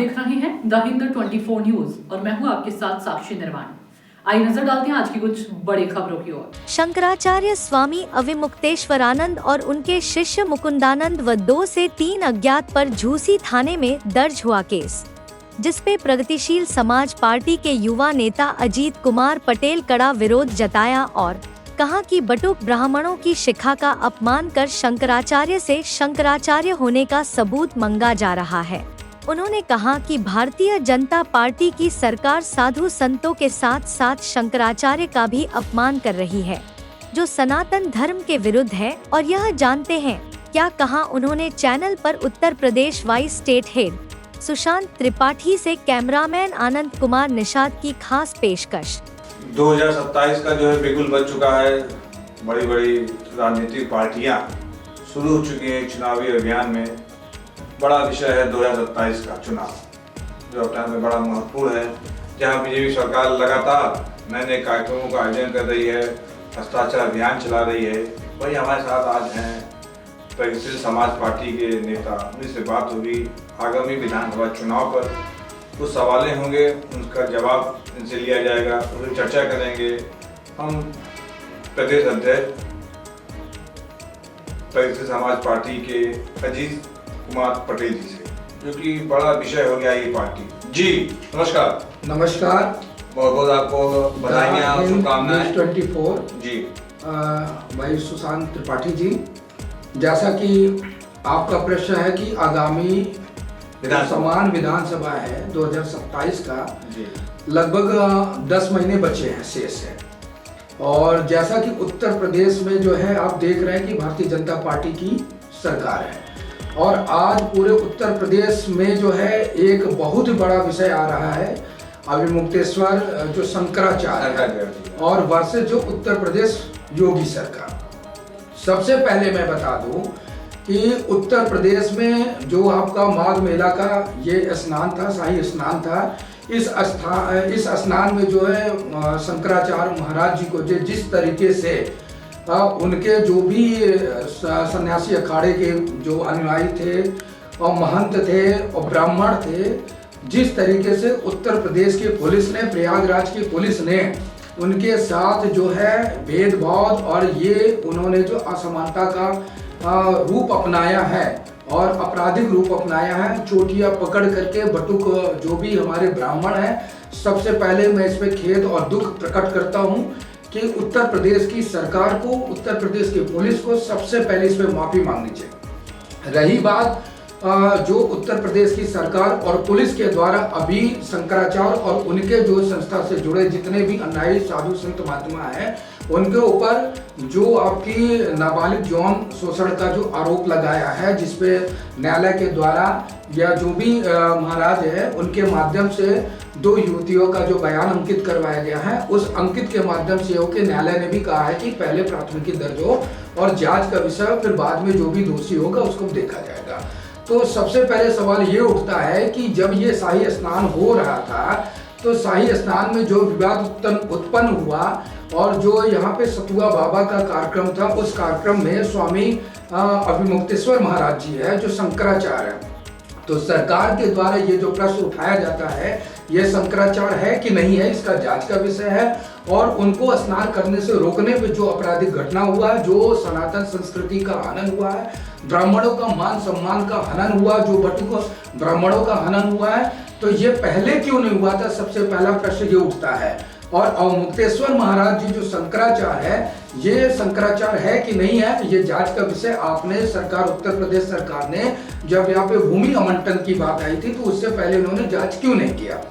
देख रहे हैं द हिंद 24 न्यूज और मैं हूं आपके साथ साक्षी निर्वाण। आइए नजर डालते हैं आज की कुछ बड़ी खबरों की ओर। शंकराचार्य स्वामी अविमुक्तेश्वरानंद और उनके शिष्य मुकुंदानंद व 2 से 3 अज्ञात पर झूसी थाने में दर्ज हुआ केस, जिसपे प्रगतिशील समाज पार्टी के युवा नेता अजीत कुमार पटेल कड़ा विरोध जताया और कहा कि बटुक ब्राह्मणों की शिखा का अपमान कर शंकराचार्य से शंकराचार्य होने का सबूत मांगा जा रहा है। उन्होंने कहा कि भारतीय जनता पार्टी की सरकार साधु संतों के साथ साथ शंकराचार्य का भी अपमान कर रही है, जो सनातन धर्म के विरुद्ध है। और यह जानते हैं क्या कहा उन्होंने चैनल पर Uttar Pradesh vice state head Sushant Tripathi से कैमरामैन आनंद कुमार निषाद की खास पेशकश। 2027 का जो है बिल्कुल बच चुका है। बड़ी बड़ी राजनीतिक पार्टियां शुरू हो चुकी हैं चुनावी अभियान में। बड़ा विषय है 2027 का चुनाव, जो अपने में बड़ा महत्वपूर्ण है, जहां बीजेपी सरकार लगातार नए नए कार्यक्रमों का आयोजन कर रही है, भ्रष्टाचार अभियान चला रही है। वही हमारे साथ आज हैं प्रगतिशील समाज पार्टी के नेता, उनसे बात होगी आगामी विधानसभा चुनाव पर। कुछ सवालें होंगे, उनका जवाब इनसे लिया जाएगा, उस पर चर्चा करेंगे हम प्रदेश अध्यक्ष प्रगतिशील समाज पार्टी के अजीत कुमार पटेल जी से, जो कि बड़ा विषय हो गया ये पार्टी। जी नमस्कार। नमस्कार, बहुत बहुत आपको बधाइयाँ और शुभकामनाएं। 24 जी भाई सुशांत त्रिपाठी जी, जैसा कि आपका प्रश्न है कि आगामी समान विधानसभा है 2027 का, लगभग 10 महीने बचे हैं शेष है। और जैसा कि उत्तर प्रदेश में जो है आप देख रहे हैं कि भारतीय जनता पार्टी की सरकार है, और आज पूरे उत्तर प्रदेश में जो है एक बहुत बड़ा विषय आ रहा है अविमुक्तेश्वर जो शंकराचार्य और वर्सेस जो उत्तर प्रदेश योगी सरकार। सबसे पहले मैं बता दूं कि उत्तर प्रदेश में जो आपका माघ मेला का ये स्नान था, शाही स्नान था, इस स्नान में जो है शंकराचार्य महाराज जी को जिस तरीके से उनके जो भी सन्यासी अखाड़े के जो अनुयायी थे और महंत थे और ब्राह्मण थे, जिस तरीके से उत्तर प्रदेश की पुलिस ने, प्रयागराज की पुलिस ने उनके साथ जो है भेदभाव और ये उन्होंने जो असमानता का रूप अपनाया है और आपराधिक रूप अपनाया है, चोटियां पकड़ करके बटुक जो भी हमारे ब्राह्मण हैं। सबसे पहले मैं इस पे खेद और दुख प्रकट करता हूं कि उत्तर प्रदेश की सरकार को, उत्तर प्रदेश की पुलिस को सबसे पहले इस पे माफी मांगनी चाहिए। रही बात जो उत्तर प्रदेश की सरकार और पुलिस के द्वारा अभी शंकराचार्य और उनके जो संस्था से जुड़े जितने भी अन्यायी साधु संत महात्मा हैं, उनके ऊपर जो आपकी नाबालिग यौन शोषण का जो आरोप लगाया है, जिसपे न्यायालय के द्वारा या जो भी महाराज है उनके माध्यम से 2 युवतियों का जो बयान अंकित करवाया गया है, उस अंकित के माध्यम से हो के न्यायालय ने भी कहा है कि पहले प्राथमिकी दर्ज हो और जांच का विषय, फिर बाद में जो भी दोषी होगा उसको देखा जाएगा। तो सबसे पहले सवाल ये उठता है कि जब ये शाही स्नान हो रहा था तो शाही स्नान में जो विवाद उत्पन्न हुआ और जो यहाँ पे सतुआ बाबा का कार्यक्रम था, उस कार्यक्रम में स्वामी अविमुक्तेश्वर महाराज जी है जो शंकराचार्य है। तो सरकार के द्वारा ये जो प्रश्न उठाया जाता है, ये शंकराचार्य है कि नहीं है, इसका जांच का विषय है। और उनको स्नान करने से रोकने पे जो आपराधिक घटना हुआ है, जो सनातन संस्कृति का हनन हुआ है, ब्राह्मणों का मान सम्मान का हनन हुआ, जो बटुक ब्राह्मणों का हनन हुआ है, तो ये पहले क्यों नहीं हुआ था? सबसे पहला प्रश्न ये उठता है। और अवमुक्तेश्वर महाराज जी जो शंकराचार्य है, ये शंकराचार्य है कि नहीं है, ये जांच का विषय आपने सरकार, उत्तर प्रदेश सरकार ने जब यहाँ पे भूमि आवंटन की बात आई थी तो उससे पहले इन्होंने जांच क्यों नहीं किया?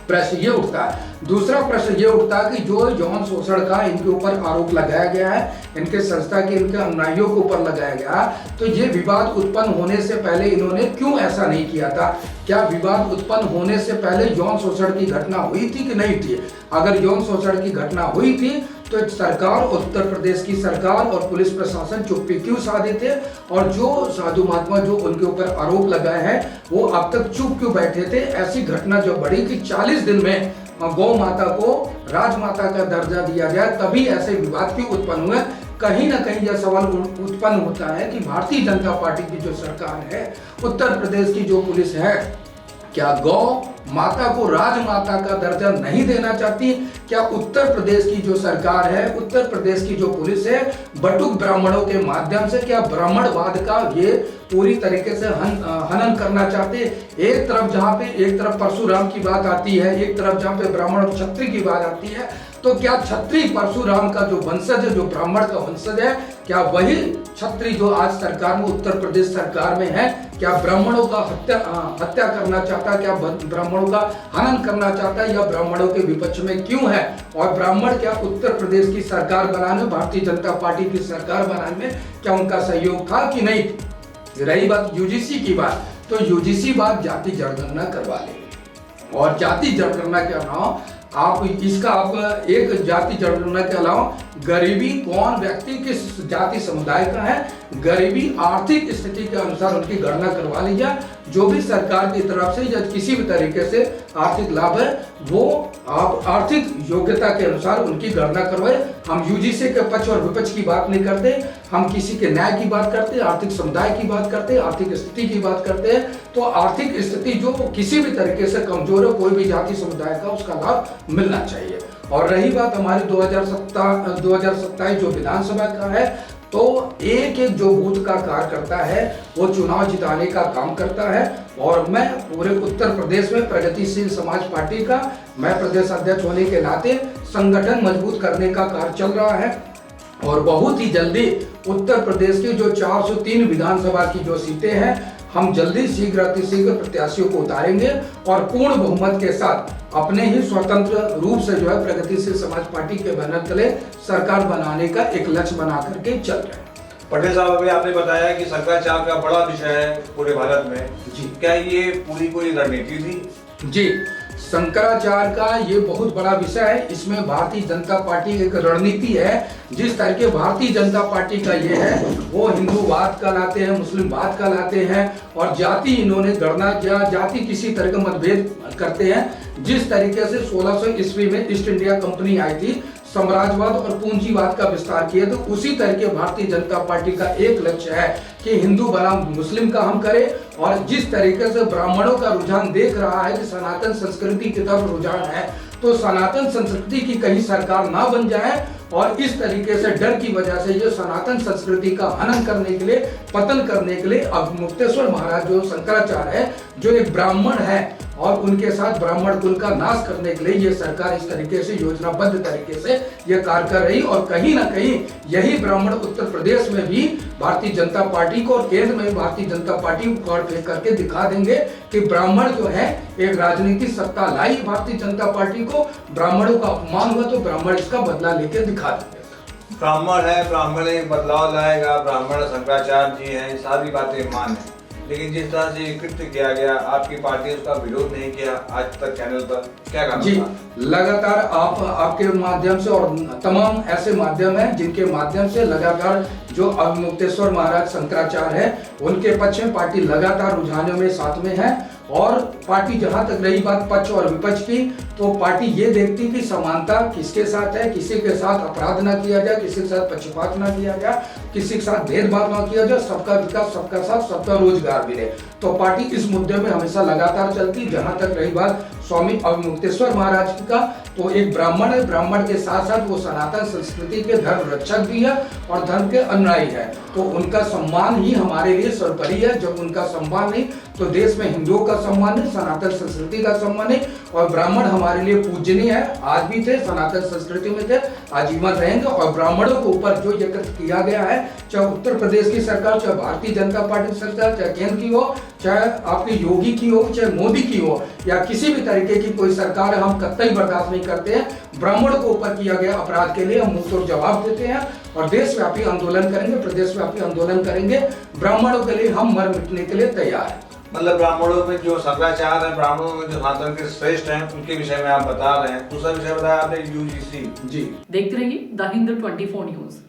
प्रश्न ये उठता है। दूसरा प्रश्न ये उठता है कि जो यौन शोषण का इनके ऊपर आरोप लगाया गया है, इनके संस्था के, इनके अनुयायियों के ऊपर लगाया गया, तो ये विवाद उत्पन्न होने से पहले इन्होंने क्यों ऐसा नहीं किया था? क्या विवाद उत्पन्न होने से पहले यौन शोषण की घटना हुई थी कि नहीं थी? अगर यौन शोषण की घटना हुई थी तो सरकार, उत्तर प्रदेश की सरकार और पुलिस प्रशासन चुप्पी क्यों साधे थे? और जो साधु महात्मा जो उनके ऊपर आरोप लगाए हैं वो अब तक चुप क्यों बैठे थे? ऐसी घटना जब बढ़ी कि 40 दिन में गौ माता को राजमाता का दर्जा दिया गया, तभी ऐसे विवाद क्यों उत्पन्न हुए? कहीं ना कहीं यह सवाल उत्पन्न होता है कि भारतीय जनता पार्टी की जो सरकार है, उत्तर प्रदेश की जो पुलिस है, क्या गौ माता को राजमाता का दर्जा नहीं देना चाहती? क्या उत्तर प्रदेश की जो सरकार है, उत्तर प्रदेश की जो पुलिस है, बटुक ब्राह्मणों के माध्यम से क्या ब्राह्मणवाद का ये पूरी तरीके से हनन करना चाहते? एक तरफ परशुराम की बात आती है, एक तरफ जहाँ पे ब्राह्मण और क्षत्रिय की बात आती है, तो क्या क्षत्रिय परशुराम का जो वंशज है, जो ब्राह्मण का वंशज है, क्या वही क्षत्रिय जो आज सरकार में, उत्तर प्रदेश सरकार में है, क्या ब्राह्मणों का हत्या करना चाहता है? क्या ब्राह्मणों का हनन करना चाहता है, या ब्राह्मणों के विपक्ष में क्यों है? और ब्राह्मण क्या उत्तर प्रदेश की सरकार बनाने, भारतीय जनता पार्टी की सरकार बनाने में क्या उनका सहयोग था कि नहीं? रही बात यूजीसी की बात, तो यूजीसी बात जाति जनगणना करवा लेगी, और जाति जनगणना के अलावा आप एक जाति जनगणना के अलावा गरीबी कौन व्यक्ति किस जाति समुदाय का है, गरीबी आर्थिक स्थिति के अनुसार उनकी गणना करवा ली जाए। जो भी सरकार की तरफ से या किसी भी तरीके से आर्थिक लाभ है, वो आप आर्थिक योग्यता के अनुसार उनकी गणना करवाए। हम यूजीसी के पक्ष और विपक्ष की बात नहीं करते, हम किसी के न्याय की बात करते, आर्थिक समुदाय की बात करते, आर्थिक स्थिति की बात करते हैं। तो आर्थिक स्थिति जो किसी भी तरीके से कमजोर है, कोई भी जाति समुदाय का, उसका लाभ मिलना चाहिए। और रही बात हमारी 2027 जो विधानसभा का है, तो एक एक जो बूथ का कार्यकर्ता है वो चुनाव जिताने का काम करता है। और मैं पूरे उत्तर प्रदेश में प्रगतिशील समाज पार्टी का मैं प्रदेश अध्यक्ष होने के नाते संगठन मजबूत करने का कार्य चल रहा है, और बहुत ही जल्दी उत्तर प्रदेश की जो 403 विधानसभा की जो सीटें हैं, हम जल्दी शीघ्र अतिशीघ्र प्रत्याशियों को उतारेंगे और पूर्ण बहुमत के साथ अपने ही स्वतंत्र रूप से जो है प्रगतिशील समाज पार्टी के बैनर तले सरकार बनाने का एक लक्ष्य बना करके चल रहे हैं। पटेल साहब, अभी आपने बताया कि शंकराचार्य का बड़ा विषय है पूरे भारत में जी, क्या ये पूरी कोई रणनीति थी? जी, शंकराचार्य का ये बहुत बड़ा विषय है। इसमें भारतीय जनता पार्टी एक रणनीति है। जिस तरह के भारतीय जनता पार्टी का ये है, वो हिंदूवाद का लाते हैं, मुस्लिमवाद का लाते हैं, और जाति इन्होंने गणना किया, जाति किसी तरह का मतभेद करते हैं। जिस तरीके से 1600 ईस्वी में ईस्ट इंडिया कंपनी आई थी, साम्राज्यवाद और पूंजीवाद का विस्तार किया, तो उसी तरह के भारतीय जनता पार्टी का एक लक्ष्य है कि हिंदू बनाम मुस्लिम का हम करें। और जिस तरीके से ब्राह्मणों का रुझान देख रहा है कि सनातन संस्कृति की तरफ रुझान है, तो सनातन संस्कृति की कहीं सरकार ना बन जाए, और इस तरीके से डर की वजह से ये सनातन संस्कृति का हनन करने के लिए, पतन करने के लिए अवमुक्तेश्वर महाराज जो शंकराचार्य है, जो एक ब्राह्मण है, और उनके साथ ब्राह्मण कुल का नाश करने के लिए ये सरकार इस तरीके से योजनाबद्ध तरीके से ये कार्य कर रही। और कहीं ना कहीं यही ब्राह्मण उत्तर प्रदेश में भी भारतीय जनता पार्टी को और केंद्र में भारतीय जनता पार्टी को कार्ड फेंक करके दिखा देंगे कि ब्राह्मण जो है एक राजनीतिक सत्ता लाई भारतीय जनता पार्टी को, ब्राह्मणों का अपमान हुआ तो ब्राह्मण इसका बदला लेके दिखा देंगे। ब्राह्मण है, ब्राह्मण एक बदलाव लाएगा, ब्राह्मण शंकराचार्य जी हैं, सारी बातें मान है, लेकिन जिस तरह से कृत्य किया गया, आपकी पार्टी उसका विरोध नहीं किया आज तक चैनल पर, क्या कहना? जी, लगातार आपके माध्यम से और तमाम ऐसे माध्यम हैं जिनके माध्यम से लगातार जो अवमुक्तेश्वर महाराज शंकराचार्य है, उनके पक्ष में पार्टी लगातार रुझानों में साथ में है। और पार्टी जहां तक रही बात पक्ष और विपक्ष की, तो पार्टी ये देखती कि समानता किसके साथ है, किसी के साथ अपराध ना किया जाए, किसी के साथ पक्षपात ना किया जाए, किसी के साथ भेदभाव ना किया जाए, सबका विकास, सबका साथ, सबका रोजगार मिले। तो पार्टी इस मुद्दे में हमेशा लगातार चलती। जहां तक रही बात स्वामी अवमुक्तेश्वर महाराज का, तो एक ब्राह्मण है, ब्राह्मण के साथ साथ वो सनातन संस्कृति के धर्म रक्षक भी है और धर्म के अनुयायी है। तो उनका सम्मान ही हमारे लिए सर्वोपरि है। जब उनका सम्मान नहीं, तो देश में हिंदुओं का सम्मान है, सनातन संस्कृति का सम्मान है, और ब्राह्मण हमारे लिए पूजनीय है। आज भी थे, सनातन संस्कृति में थे, आजीवन रहेंगे। और ब्राह्मणों के ऊपर जो यज्ञ किया गया है, चाहे उत्तर प्रदेश की सरकार, चाहे भारतीय जनता पार्टी की सरकार, चाहे केंद्र की हो, चाहे आपकी योगी की हो, चाहे मोदी की हो, या किसी भी तरीके की कोई सरकार है, हम कतई बर्दाश्त नहीं करते हैं। ब्राह्मणों के ऊपर किया गया अपराध के लिए हम मुंहतोड़ जवाब देते हैं और देशव्यापी आंदोलन करेंगे, प्रदेशव्यापी आंदोलन करेंगे। ब्राह्मणों के लिए हम मर मिटने के लिए तैयार हैं। मतलब ब्राह्मणों में जो शंकराचार्य है, ब्राह्मणों में जो सनातन के श्रेष्ठ हैं, उनके विषय में आप बता रहे हैं। दूसरा विषय बताया आपने यूजीसी। जी, देखते रहिए द हिंदू 24 न्यूज।